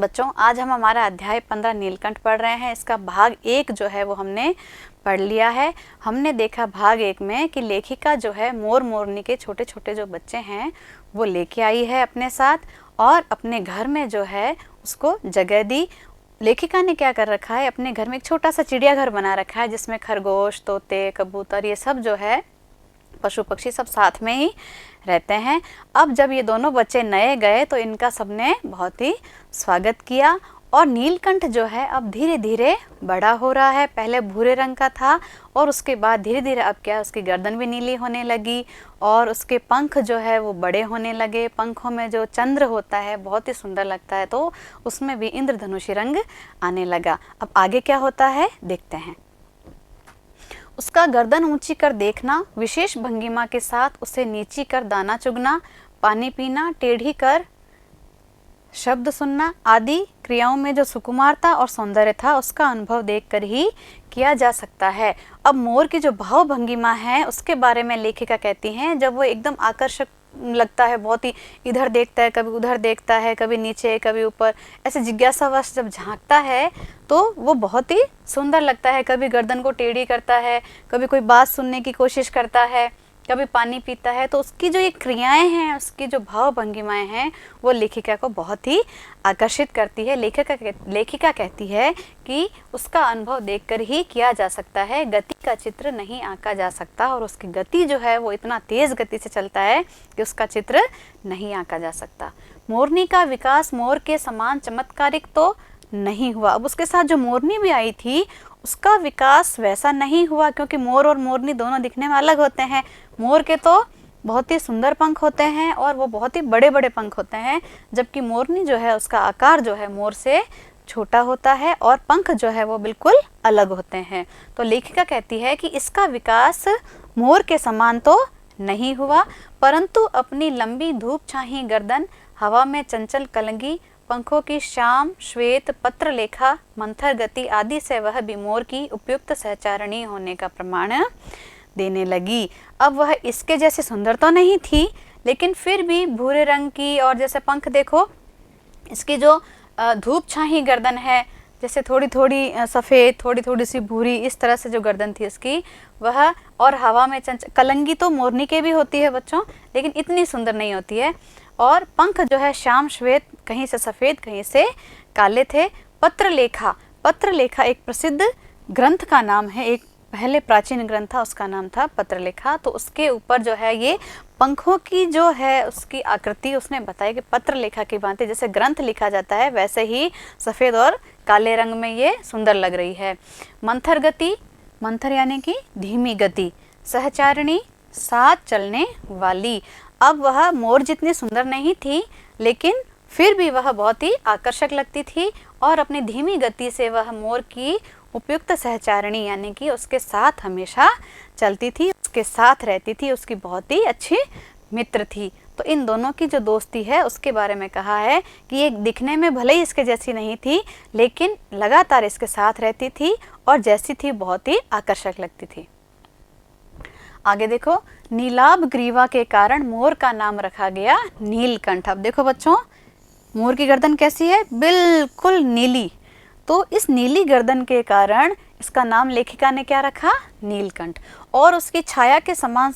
बच्चों आज हम हमारा अध्याय 15 नीलकंठ पढ़ रहे हैं। इसका भाग 1 जो है वो हमने पढ़ लिया है। हमने देखा भाग 1 में कि लेखिका जो है मोर मोरनी के छोटे छोटे जो बच्चे हैं वो लेके आई है अपने साथ और अपने घर में जो है उसको जगह दी। लेखिका ने क्या कर रखा है, अपने घर में एक छोटा सा चिड़ियाघर बना रखा है जिसमें खरगोश, तोते, कबूतर ये सब जो है पशु पक्षी सब साथ में ही रहते हैं। अब जब ये दोनों बच्चे नए गए तो इनका सबने बहुत ही स्वागत किया और नीलकंठ जो है अब धीरे धीरे बड़ा हो रहा है। पहले भूरे रंग का था और उसके बाद धीरे धीरे अब क्या उसकी गर्दन भी नीली होने लगी और उसके पंख जो है वो बड़े होने लगे। पंखों में जो चंद्र होता है बहुत ही सुंदर लगता है, तो उसमें भी इंद्रधनुषी रंग आने लगा। अब आगे क्या होता है देखते हैं। उसका गर्दन ऊंची कर देखना, विशेष भंगिमा के साथ उसे नीची कर दाना चुगना, पानी पीना, टेढ़ी कर शब्द सुनना आदि क्रियाओं में जो सुकुमारता और सौंदर्य था उसका अनुभव देखकर ही किया जा सकता है। अब मोर की जो भाव भंगिमा है उसके बारे में लेखिका कहती हैं, जब वो एकदम आकर्षक लगता है, बहुत ही इधर देखता है, कभी उधर देखता है, कभी नीचे कभी ऊपर, ऐसे जिज्ञासावश जब झांकता है तो वो बहुत ही सुंदर लगता है। कभी गर्दन को टेढ़ी करता है, कभी कोई बात सुनने की कोशिश करता है, कभी पानी पीता है। तो उसकी जो ये क्रियाएं हैं, उसकी जो भाव भंगिमाएं हैं वो लेखिका को बहुत ही आकर्षित करती है। लेखिका कहती है कि उसका अनुभव देखकर ही किया जा सकता है, गति का चित्र नहीं आंका जा सकता। और उसकी गति जो है वो इतना तेज गति से चलता है कि उसका चित्र नहीं आंका जा सकता। मोरनी का विकास मोर के समान चमत्कारिक तो नहीं हुआ। अब उसके साथ जो मोरनी भी आई थी उसका विकास वैसा नहीं हुआ, क्योंकि मोर और मोरनी दोनों दिखने में अलग होते हैं। मोर के तो बहुत ही सुंदर पंख होते हैं और वो बहुत ही बड़े बड़े पंख होते हैं, जबकि मोरनी जो है उसका आकार जो है मोर से छोटा होता है और पंख जो है वो बिल्कुल अलग होते हैं। तो लेखिका कहती है कि इसका विकास मोर के समान तो नहीं हुआ, परंतु अपनी लंबी धूप छाही गर्दन, हवा में चंचल कलंगी, पंखों की श्याम श्वेत पत्र लेखा मंथर गति आदि से वह भी मोर की उपयुक्त सहचारिणी होने का प्रमाण देने लगी। अब वह इसके जैसे सुंदर तो नहीं थी, लेकिन फिर भी भूरे रंग की, और जैसे पंख देखो इसकी जो धूप छाही गर्दन है, जैसे थोड़ी थोड़ी सफ़ेद थोड़ी थोड़ी सी भूरी, इस तरह से जो गर्दन थी इसकी वह, और हवा में चंचल कलंगी तो मोरनी के भी होती है बच्चों, लेकिन इतनी सुंदर नहीं होती है। और पंख जो है श्याम श्वेत, कहीं से सफ़ेद कहीं से काले थे। पत्रलेखा एक प्रसिद्ध ग्रंथ का नाम है, एक पहले प्राचीन ग्रंथ था उसका नाम था पत्रलेखा। तो उसके ऊपर जो है ये पंखों की जो है उसकी आकृति उसने बताया कि पत्रलेखा की भांति जैसे ग्रंथ लिखा जाता है वैसे ही सफ़ेद और काले रंग में ये सुंदर लग रही है। मंथर गति, मंथर यानी कि धीमी गति, सहचारिणी साथ चलने वाली। अब वह मोर जितनी सुंदर नहीं थी, लेकिन फिर भी वह बहुत ही आकर्षक लगती थी और अपनी धीमी गति से वह मोर की उपयुक्त सहचारिणी यानी कि उसके साथ हमेशा चलती थी, उसके साथ रहती थी, उसकी बहुत ही अच्छी मित्र थी। तो इन दोनों की जो दोस्ती है उसके बारे में कहा है कि ये दिखने में भले ही इसके जैसी नहीं थी, लेकिन लगातार इसके साथ रहती थी और जैसी थी बहुत ही आकर्षक लगती थी। आगे देखो, नीलाभ ग्रीवा के कारण मोर का नाम रखा गया नीलकंठ। अब देखो बच्चों, मोर की गर्दन कैसी है, बिल्कुल नीली। तो इस नीली गर्दन के कारण इसका नाम लेखिका ने क्या रखा, नीलकंठ। और उसकी छाया के समान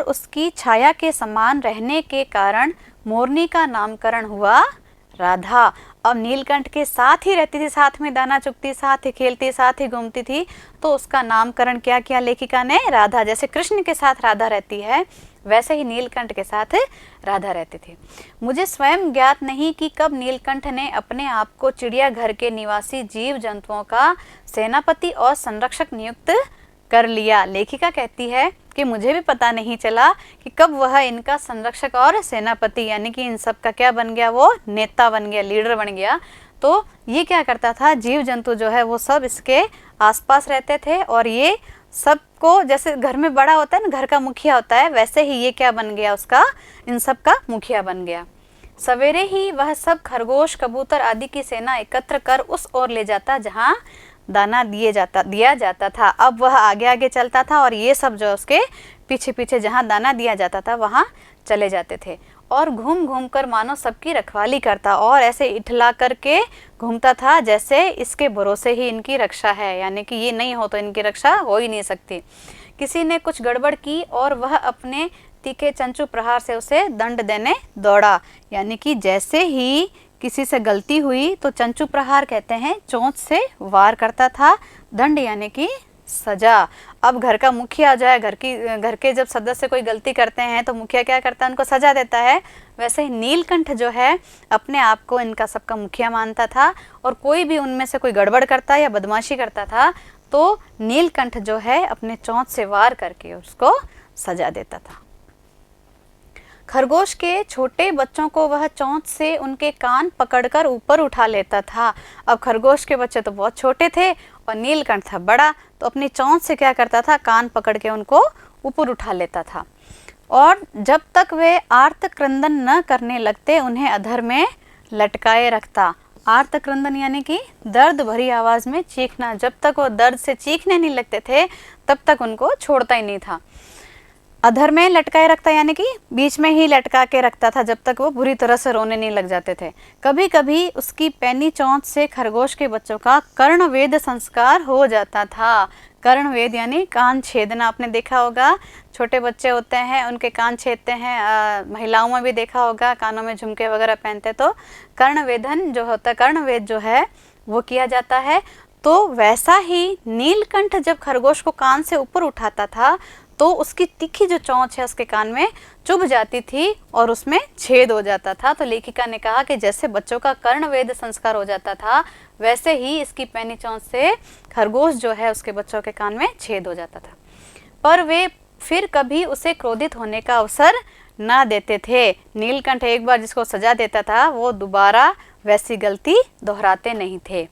उसकी छाया के समान रहने के कारण मोरनी का नामकरण हुआ राधा। अब नीलकंठ के साथ ही रहती थी, साथ में दाना चुगती, साथ ही खेलती, साथ ही घूमती थी, तो उसका नामकरण क्या किया लेखिका ने, राधा। जैसे कृष्ण के साथ राधा रहती है वैसे ही नीलकंठ के साथ राधा रहती थी। मुझे स्वयं ज्ञात नहीं कि कब नीलकंठ ने अपने आप को चिड़ियाघर के निवासी जीव जंतुओं का सेनापति और संरक्षक नियुक्त कर लिया। लेखिका कहती है कि मुझे भी पता नहीं चला कि कब वह इनका संरक्षक और सेनापति यानी कि इन सब का क्या बन गया, वो नेता बन गया, लीडर बन गया। तो ये क्या करता था, जीव जंतु जो है वो सब इसके आसपास रहते थे और ये सबको, जैसे घर में बड़ा होता है ना, घर का मुखिया होता है, वैसे ही ये क्या बन गया, उसका इन सब का मुखिया बन गया। सवेरे ही वह सब खरगोश कबूतर आदि की सेना एकत्र कर उस ओर ले जाता जहाँ दाना दिया जाता था। अब वह आगे आगे चलता था और ये सब जो उसके पीछे पीछे जहाँ दाना दिया जाता था वहाँ चले जाते थे। और घूम घूम कर मानो सबकी रखवाली करता और ऐसे इठला करके घूमता था जैसे इसके भरोसे ही इनकी रक्षा है, यानी कि ये नहीं हो तो इनकी रक्षा हो ही नहीं सकती। किसी ने कुछ गड़बड़ की और वह अपने तीखे चंचू प्रहार से उसे दंड देने दौड़ा, यानी कि जैसे ही किसी से गलती हुई तो चंचू प्रहार कहते हैं चोंच से वार करता था, दंड यानी कि सजा। अब घर का मुखिया जो है, घर के जब सदस्य कोई गलती करते हैं तो मुखिया क्या करता है, उनको सजा देता है। वैसे ही नीलकंठ जो है अपने आप को इनका सबका मुखिया मानता था और कोई भी उनमें से कोई गड़बड़ करता या बदमाशी करता था तो नीलकंठ जो है अपने चोंच से वार करके उसको सजा देता था। खरगोश के छोटे बच्चों को वह चोंच से उनके कान पकड़कर ऊपर उठा लेता था। अब खरगोश के बच्चे तो बहुत छोटे थे और नीलकंठ था बड़ा, तो अपनी चोंच से क्या करता था, कान पकड़ के उनको ऊपर उठा लेता था और जब तक वे आर्त क्रंदन न करने लगते उन्हें अधर में लटकाए रखता। आर्त क्रंदन यानी कि दर्द भरी आवाज में चीखना। जब तक वो दर्द से चीखने नहीं लगते थे तब तक उनको छोड़ता ही नहीं था। अधर में लटकाए रखता यानी कि बीच में ही लटका के रखता था जब तक वो बुरी तरह से रोने नहीं लग जाते थे। कभी कभी उसकी पैनी चोंच से खरगोश के बच्चों का कर्णवेद संस्कार हो जाता था। कर्णवेद यानी कान छेदना, आपने देखा होगा छोटे बच्चे होते हैं उनके कान छेदते हैं, महिलाओं में भी देखा होगा कानों में झुमके वगैरह पहनते, तो कर्णवेधन जो होता है, कर्णवेद जो है वो किया जाता है। तो वैसा ही नीलकंठ जब खरगोश को कान से ऊपर उठाता था तो उसकी तीखी जो चोंच है उसके कान में चुभ जाती थी और उसमें छेद हो जाता था। तो लेखिका ने कहा कि जैसे बच्चों का कर्णवेद संस्कार हो जाता था वैसे ही इसकी पैनी चोंच से खरगोश जो है उसके बच्चों के कान में छेद हो जाता था, पर वे फिर कभी उसे क्रोधित होने का अवसर ना देते थे। नीलकंठ एक बार जिसको सजा देता था वो दोबारा वैसी गलती दोहराते नहीं थे।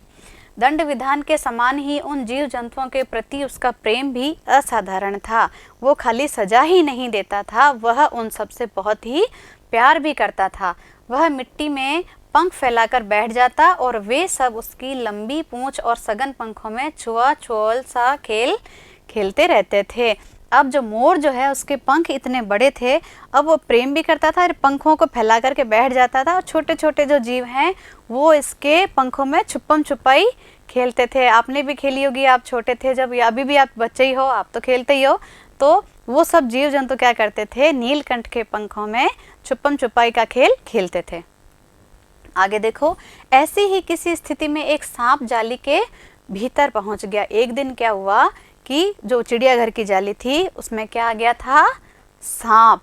दंड विधान के समान ही उन जीव जंतुओं के प्रति उसका प्रेम भी असाधारण था। वो खाली सजा ही नहीं देता था, वह उन सब से बहुत ही प्यार भी करता था। वह मिट्टी में पंख फैलाकर बैठ जाता और वे सब उसकी लंबी पूंछ और सघन पंखों में छुआ छुअल सा खेल खेलते रहते थे। अब जो मोर जो है उसके पंख इतने बड़े थे, अब वो प्रेम भी करता था और पंखों को फैला करके बैठ जाता था और छोटे छोटे जो जीव हैं वो इसके पंखों में छुपम छुपाई खेलते थे। आपने भी खेली होगी, आप छोटे थे जब, या अभी भी आप बच्चे ही हो, आप तो खेलते ही हो। तो वो सब जीव जंतु क्या करते थे, नीलकंठ के पंखों में छुपम छुपाई का खेल खेलते थे। आगे देखो, ऐसी ही किसी स्थिति में एक सांप जाली के भीतर पहुंच गया। एक दिन क्या हुआ कि जो चिड़ियाघर की जाली थी उसमें क्या आ गया था, सांप।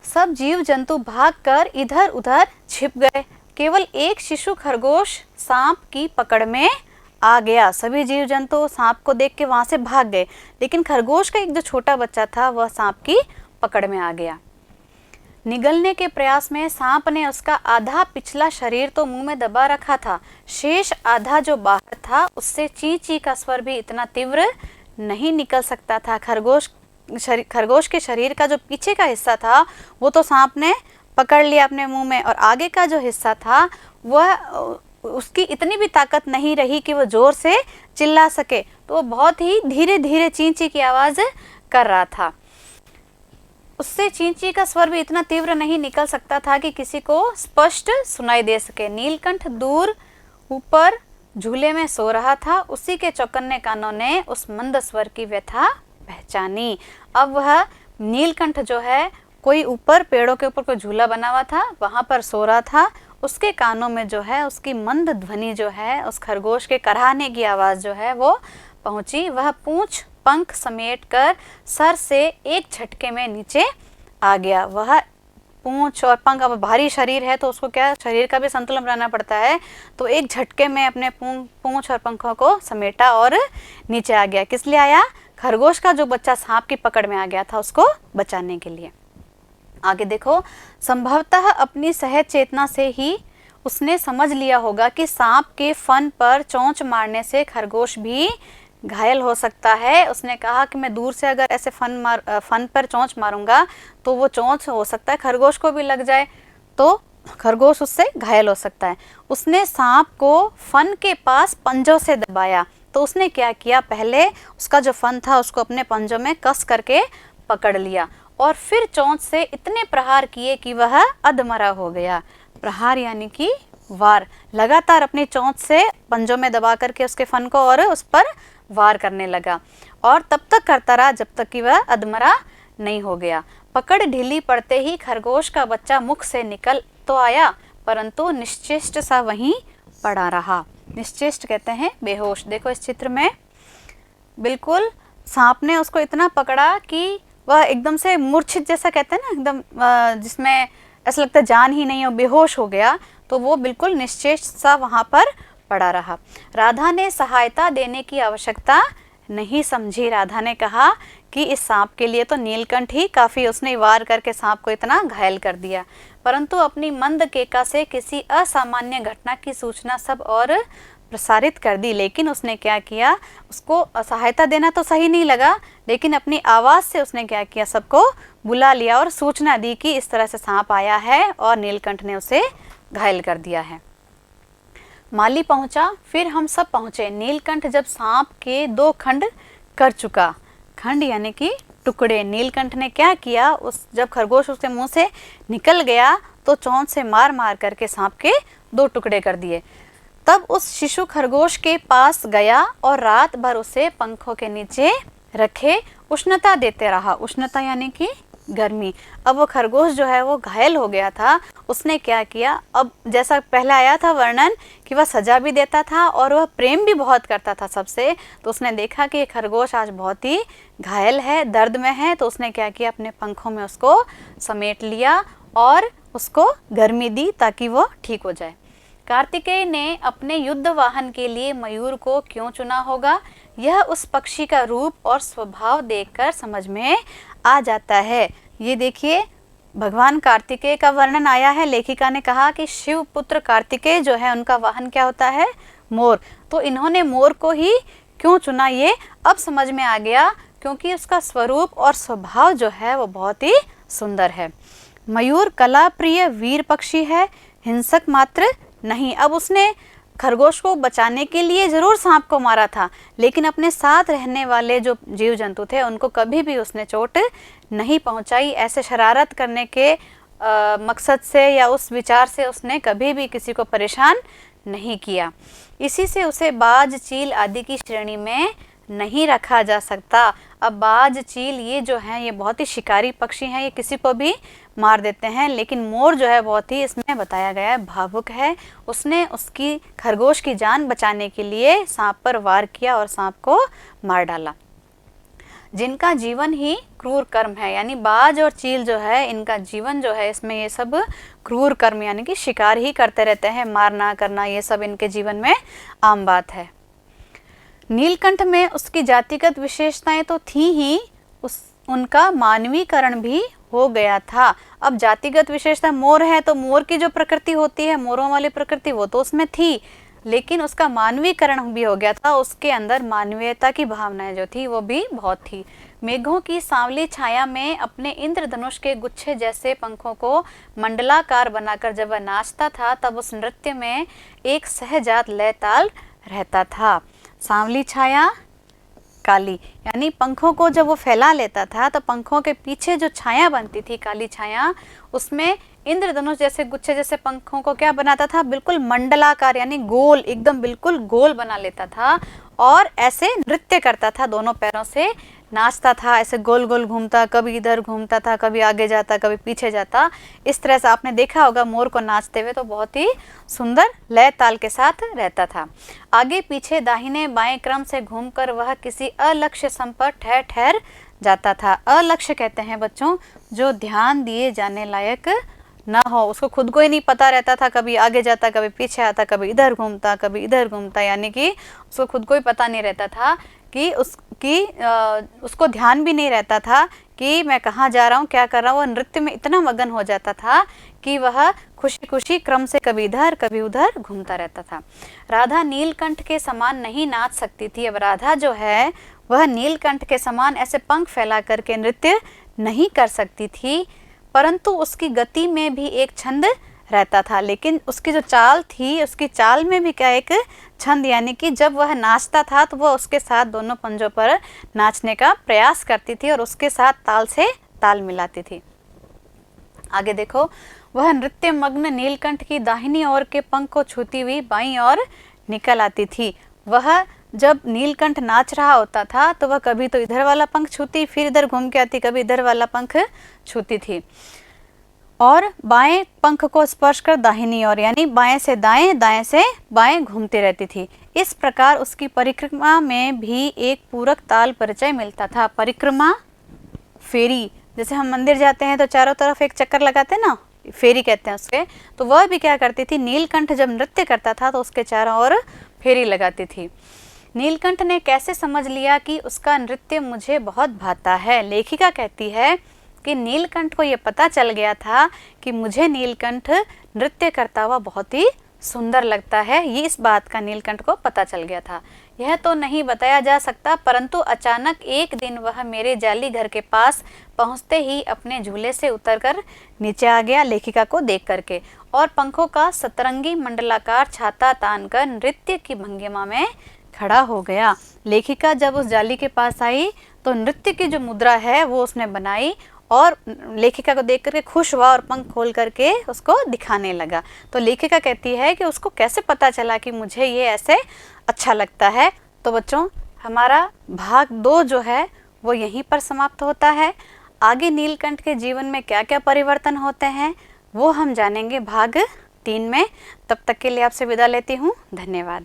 सब जीव जंतु भागकर इधर उधर छिप गए। केवल एक शिशु खरगोश सांप की पकड़ में आ गया। सभी जीव जंतु सांप को देख के वहां से भाग गए, लेकिन खरगोश का एक जो छोटा बच्चा था वह सांप की पकड़ में आ गया। निगलने के प्रयास में सांप ने उसका आधा पिछला शरीर तो मुंह में दबा रखा था, शेष आधा जो बाहर था उससे ची ची का स्वर भी इतना तीव्र नहीं निकल सकता था। खरगोश के शरीर का जो पीछे का हिस्सा था वो तो सांप ने पकड़ लिया अपने मुंह में, और आगे का जो हिस्सा था वह उसकी इतनी भी ताकत नहीं रही कि वो जोर से चिल्ला सके, तो वो बहुत ही धीरे धीरे ची ची की आवाज कर रहा था। उससे ची ची का स्वर भी इतना तीव्र नहीं निकल सकता था कि किसी को स्पष्ट सुनाई दे सके। नीलकंठ दूर ऊपर झूले में सो रहा था, उसी के चौकन्ने कानों ने उस मंद स्वर की व्यथा पहचानी। अब वह नीलकंठ जो है कोई ऊपर पेड़ों के ऊपर कोई झूला बना हुआ था, वहां पर सो रहा था। उसके कानों में जो है उसकी मंद ध्वनि जो है, उस खरगोश के कराहने की आवाज जो है वो पहुंची। वह पूंछ पंख समेट कर सर से एक झटके में नीचे आ गया। वह पूंछ और पंख, अब भारी शरीर है तो उसको क्या शरीर का भी संतुलन बनाना पड़ता है, तो एक झटके में अपने पूंछ और पंखों को समेटा और नीचे आ गया। किस लिए आया, खरगोश का जो बच्चा सांप की पकड़ में आ गया था उसको बचाने के लिए। आगे देखो, संभवतः अपनी सहज चेतना से ही उसने समझ लिया होगा कि सांप के फन पर चोंच मारने से खरगोश भी घायल हो सकता है। उसने कहा कि मैं दूर से अगर ऐसे फन पर चोंच मारूंगा तो वो चोंच हो सकता है खरगोश को भी लग जाए, तो खरगोश उससे घायल हो सकता है। उसने सांप को फन के पास पंजों से दबाया। तो उसने क्या किया, पहले उसका जो फन था उसको अपने पंजों में कस करके पकड़ लिया और फिर चोंच से इतने प्रहार किए कि वह अधमरा हो गया। प्रहार यानी कि वार, लगातार अपनी चोंच से पंजों में दबा करके उसके फन को और उस पर वार करने लगा और तब तक करता रहा जब तक कि वह अधमरा नहीं हो गया। पकड़ ढीली पड़ते ही खरगोश का बच्चा मुख से निकल तो आया, परंतु निश्चेष्ट सा वहीं पड़ा रहा। निश्चेष्ट कहते हैं बेहोश। देखो इस चित्र में बिल्कुल सांप ने उसको इतना पकड़ा कि वह एकदम से मूर्छित जैसा कहते हैं ना, एकदम जिसमें ऐसा लगता है जान ही नहीं हो, बेहोश हो गया, तो वो बिल्कुल निश्चेष्ट सा वहाँ पर पड़ा रहा। राधा ने सहायता देने की आवश्यकता नहीं समझी। राधा ने कहा कि इस सांप के लिए तो नीलकंठ ही काफ़ी, उसने वार करके सांप को इतना घायल कर दिया। परंतु अपनी मंद केका से किसी असामान्य घटना की सूचना सब और प्रसारित कर दी। लेकिन उसने क्या किया, उसको सहायता देना तो सही नहीं लगा, लेकिन अपनी आवाज़ से उसने क्या किया, सबको बुला लिया और सूचना दी कि इस तरह से सांप आया है और नीलकंठ ने उसे घायल कर दिया है। माली पहुंचा, फिर हम सब पहुंचे। नीलकंठ जब सांप के 2 खंड कर चुका, खंड यानी कि टुकड़े, नीलकंठ ने क्या किया, उस जब खरगोश उसके मुंह से निकल गया तो चोंच से मार मार करके सांप के 2 टुकड़े कर दिए। तब उस शिशु खरगोश के पास गया और रात भर उसे पंखों के नीचे रखे उष्णता देते रहा। उष्णता यानी कि गर्मी। अब वो खरगोश जो है वो घायल हो गया था। उसने क्या किया, अब जैसा पहले आया था वर्णन कि वह सजा भी देता था और वह प्रेम भी बहुत करता था सबसे, तो उसने देखा कि ये खरगोश आज बहुत ही घायल है, दर्द में है, तो उसने क्या किया, अपने पंखों में उसको समेट लिया और उसको गर्मी दी ताकि वो ठीक हो जाए। कार्तिकेय ने अपने युद्ध वाहन के लिए मयूर को क्यों चुना होगा, यह उस पक्षी का रूप और स्वभाव देखकर समझ में आ जाता है। ये देखिए भगवान कार्तिकेय का वर्णन आया है। लेखिका ने कहा कि शिव पुत्र कार्तिकेय जो है उनका वाहन क्या होता है, मोर। तो इन्होंने मोर को ही क्यों चुना ये अब समझ में आ गया, क्योंकि उसका स्वरूप और स्वभाव जो है वो बहुत ही सुंदर है। मयूर कला प्रिय वीर पक्षी है, हिंसक मात्र नहीं। अब उसने खरगोश को बचाने के लिए जरूर सांप को मारा था, लेकिन अपने साथ रहने वाले जो जीव जंतु थे उनको कभी भी उसने चोट नहीं पहुंचाई। ऐसे शरारत करने के मकसद से या उस विचार से उसने कभी भी किसी को परेशान नहीं किया। इसी से उसे बाज, चील आदि की श्रेणी में नहीं रखा जा सकता। अब बाज, चील ये जो हैं ये बहुत ही शिकारी पक्षी हैं, ये किसी को भी मार देते हैं, लेकिन मोर जो है बहुत ही इसमें बताया गया है भावुक है। उसने उसकी खरगोश की जान बचाने के लिए सांप पर वार किया और सांप को मार डाला। जिनका जीवन ही क्रूर कर्म है, यानी बाज और चील जो है इनका जीवन जो है इसमें ये सब क्रूर कर्म यानी कि शिकार ही करते रहते हैं, मारना करना ये सब इनके जीवन में आम बात है। नीलकंठ में उसकी जातिगत विशेषताएं तो थी ही, उनका मानवीकरण भी हो गया था। अब जातिगत विशेषता मोर है तो मोर की जो प्रकृति होती है, मोरों वाली प्रकृति, वो तो उसमें थी, लेकिन उसका मानवीकरण भी हो गया था। उसके अंदर मानवीयता की भावनाएं जो थी वो भी बहुत थी। मेघों की सांवली छाया में अपने इंद्रधनुष के गुच्छे जैसे पंखों को मंडलाकार बनाकर जब वह नाचता था, तब उस नृत्य में एक सहजात लय ताल रहता था। सांवली छाया, काली, यानी पंखों को जब वो फैला लेता था तो पंखों के पीछे जो छाया बनती थी, काली छाया, उसमें इंद्रधनुष जैसे गुच्छे जैसे पंखों को क्या बनाता था, बिल्कुल मंडलाकार यानी गोल, एकदम बिल्कुल गोल बना लेता था और ऐसे नृत्य करता था, दोनों पैरों से नाचता था, ऐसे गोल गोल घूमता, कभी इधर घूमता था, कभी आगे जाता, कभी पीछे जाता। इस तरह से आपने देखा होगा मोर को नाचते हुए, तो बहुत ही सुंदर लय ताल के साथ रहता था। आगे पीछे दाहिने बाएं क्रम से घूमकर वह किसी अलक्ष्य सम पर ठहर ठहर जाता था। अलक्ष्य कहते हैं बच्चों जो ध्यान दिए जाने लायक ना हो, उसको खुद को ही नहीं पता रहता था, कभी आगे जाता, कभी पीछे आता, कभी इधर घूमता, कभी इधर घूमता, यानी कि उसको खुद को ही पता नहीं रहता था कि उसको ध्यान भी नहीं रहता था कि मैं कहाँ जा रहा हूँ, क्या कर रहा हूँ। वो नृत्य में इतना मगन हो जाता था कि वह खुशी खुशी क्रम से कभी इधर कभी उधर घूमता रहता था। राधा नीलकंठ के समान नहीं नाच सकती थी। अब राधा जो है वह नीलकंठ के समान ऐसे पंख फैला करके नृत्य नहीं कर सकती थी, परंतु उसकी गति में भी एक छंद रहता था। लेकिन उसकी जो चाल थी, उसकी चाल में भी क्या एक छंद, यानी कि जब वह नाचता था तो वह उसके साथ दोनों पंजों पर नाचने का प्रयास करती थी और उसके साथ ताल से ताल मिलाती थी। आगे देखो, वह नृत्य मग्न नीलकंठ की दाहिनी ओर के पंख को छूती हुई बाईं ओर निकल आती थी। वह जब नीलकंठ नाच रहा होता था तो वह कभी तो इधर वाला पंख छूती, फिर इधर घूम के आती, कभी इधर वाला पंख छूती थी और बाएं पंख को स्पर्श कर दाहिनी ओर, यानी बाएं से दाएं, दाएं से बाएं घूमती रहती थी। इस प्रकार उसकी परिक्रमा में भी एक पूरक ताल परिचय मिलता था। परिक्रमा, फेरी, जैसे हम मंदिर जाते हैं तो चारों तरफ एक चक्कर लगाते हैं ना, फेरी कहते हैं उसके, तो वह भी क्या करती थी, नीलकंठ जब नृत्य करता था तो उसके चारों ओर फेरी लगाती थी। नीलकंठ ने कैसे समझ लिया कि उसका नृत्य मुझे बहुत भाता है? लेखिका कहती है कि नीलकंठ को ये पता चल गया था कि मुझे नीलकंठ नृत्य करता हुआ बहुत ही सुंदर लगता है। ये इस बात का नीलकंठ को पता चल गया था। यह तो नहीं बताया जा सकता, परंतु अचानक एक दिन वह मेरे जाली घर के पास पहुंचते ही अपने झूले से उतरकर नीचे आ गया, लेखिका को देख करके, और पंखों का सतरंगी मंडलाकार छाता तानकर नृत्य की भंगिमा में खड़ा हो गया। लेखिका जब उस जाली के पास आई तो नृत्य की जो मुद्रा है वो उसने बनाई और लेखिका को देख करके खुश हुआ और पंख खोल करके उसको दिखाने लगा। तो लेखिका कहती है कि उसको कैसे पता चला कि मुझे ये ऐसे अच्छा लगता है। तो बच्चों, हमारा भाग 2 जो है वो यहीं पर समाप्त होता है। आगे नीलकंठ के जीवन में क्या क्या परिवर्तन होते हैं वो हम जानेंगे भाग 3 में। तब तक के लिए आपसे विदा लेती हूँ। धन्यवाद।